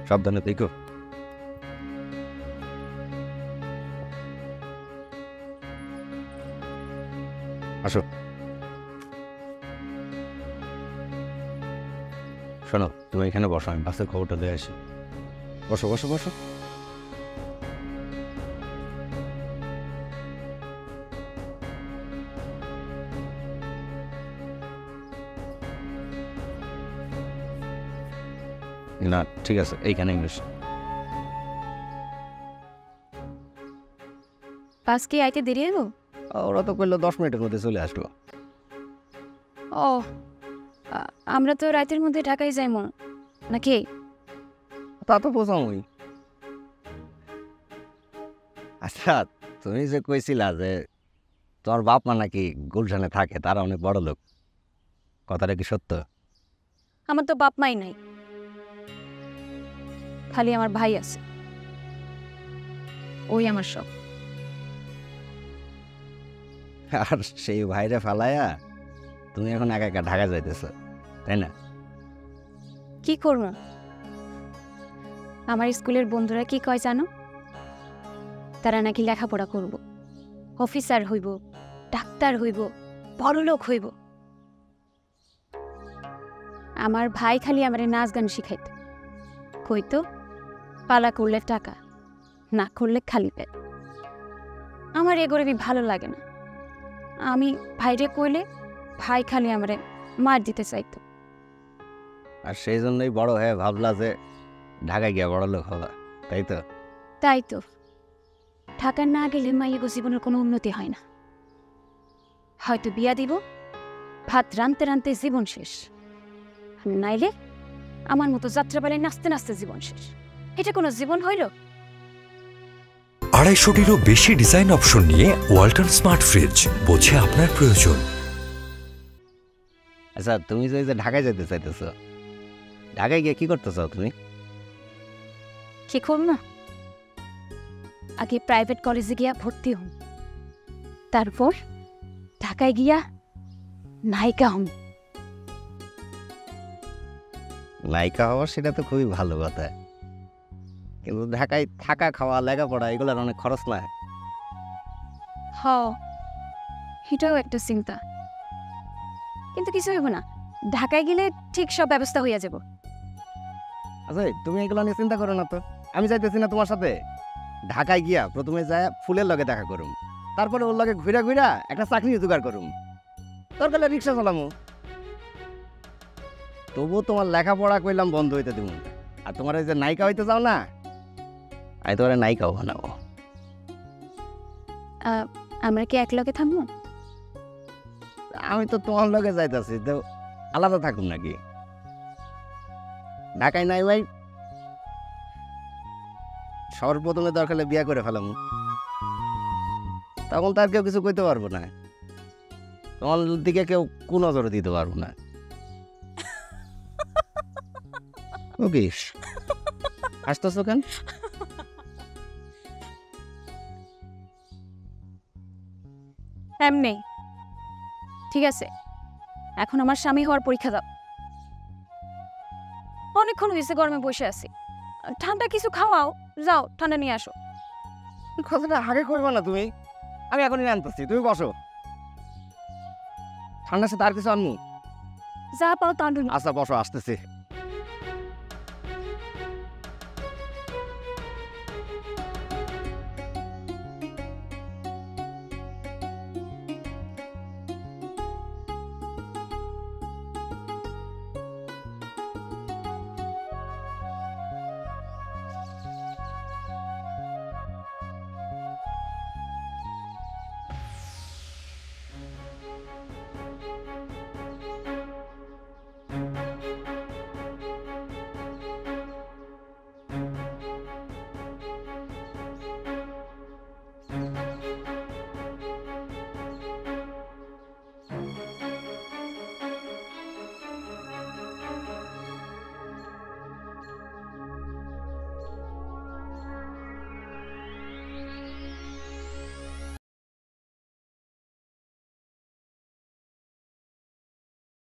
সাবধানে দেখো। আসো, শোনো, তুমি এখানে বসো, আমি বাসের খবরটা দিয়ে আসি। বসো বসো বসো। না ঠিক আছে, এইখানে ইংলিশ। বাস কি আইতে দেরি হইব? ওরা তো কইলো 10 মিনিটের মধ্যে চলে আসবো। ও, আমরা তো রাতের মধ্যে ঢাকায় যাইমু নাকি? তা তো বোঝামই। আচ্ছা, তুমি যে কইছিলা যে তোমার বাপ মা নাকি গুলশানে থাকে, তারা অনেক বড় লোক, কথাটা কি সত্য? আমার তো বাপ মাই নাই, খালি আমার ভাই আছে, ওই আমার সব। আর সেই ভাইরে ফালায়া তুমি এখন একা একা ঢাকা যাইতেছ, তাই না? কি করবো? আমার স্কুলের বন্ধুরা কি কয় জানো? তারা নাকি লেখাপড়া করব, অফিসার হইব, ডাক্তার হইব, বড়লোক হইব। আমার ভাই খালি আমারে নাচ গান শিখাইত, কইতো পালা করলে টাকা, না করলে খালি পেট। আমার এ গরিবি ভালো লাগে না। আমি ভাইরে কইলে ভাই খালি আমারে মার দিতে চাইতো। আর সেই জন্যই বড় হয়ে ভাবলা যে ঢাকায় গিয়া বড় লোক হবা, তাই তো? তাই তো, ঢাকা না গেলে মাইয়েগো জীবনের কোনো উন্নতি হয় না। হয়তো বিয়া দিব, ভাত রানতে রানতে জীবন শেষ, নাইলে আমার মতো যাত্রাপালায় নাচতে নাচতে জীবন শেষ। এটা কোনো জীবন হইল? 250-টিরও বেশি ডিজাইন অপশন নিয়ে ওয়ালটন স্মার্ট ফ্রিজ, বোঝে আপনার প্রয়োজন। আচ্ছা, তুমি যে ঢাকায় যেতে চাইতেছ, ঢাকায় গিয়ে কি করতে চাও তুমি? কি করব না, আগে প্রাইভেট কলেজে গিয়া ভর্তি হম, তারপর ঢাকায় গিয়া নায়িকা হম। নায়িকা হওয়া সেটা তো খুবই ভালো কথা, কিন্তু ঢাকায় থাকা, খাওয়া, লেখাপড়া এগুলোর অনেক খরচ না? হ, এটাও একটা চিন্তা, কিন্তু কিছু হইব না, ঢাকায় গেলে ঠিক সব ব্যবস্থা হইয়া যাব। আচ্ছা, তুমি এগুলো নিয়ে চিন্তা করো না তো। আমি যাইতেছি না তোমার সাথে? ঢাকায় গিয়া প্রথমে যায় ফুলের লগে দেখা করুম, তারপরে ওর লগে ঘুরা ঘুরা একটা চাকরি জোগাড় করুম, দরকার রিক্সা চালামু। তবুও তোমার লেখাপড়া কইলাম বন্ধ হইতে দিব। আর তোমার এই যে নায়িকা হইতে চাও না, আমি তোমার নায়িকাও বানাবো। আমরা কি এক লগে থাকবো? আমি তো তোমার লগে যাইতেছি, তো আলাদা থাকুম নাকি? ঢাকায় নাই ভাই, সর্বপ্রথমে দরকার হলে বিয়া করে ফেলাম, তখন তার কেউ কিছু কইতে পারবো না, তোমার দিকে কেউ কোন নজরে দিতে পারবো না। ওকে, হাসতেছো কেন? এমনি ঠিক আছে, এখন আমার স্বামী হওয়ার পরীক্ষা দাও। অনেকক্ষণ হয়েছে গরমে বসে আছি, ঠান্ডা কিছু খাওয়াও, যাও ঠান্ডা নিয়ে আসো। কথাটা আগে করবো না তুমি? আমি এখনই আনতেছি, তুমি বসো। ঠান্ডার সাথে আর কিছু আনমু? যা পাও তা আনো। আচ্ছা বসো, আসতেছি।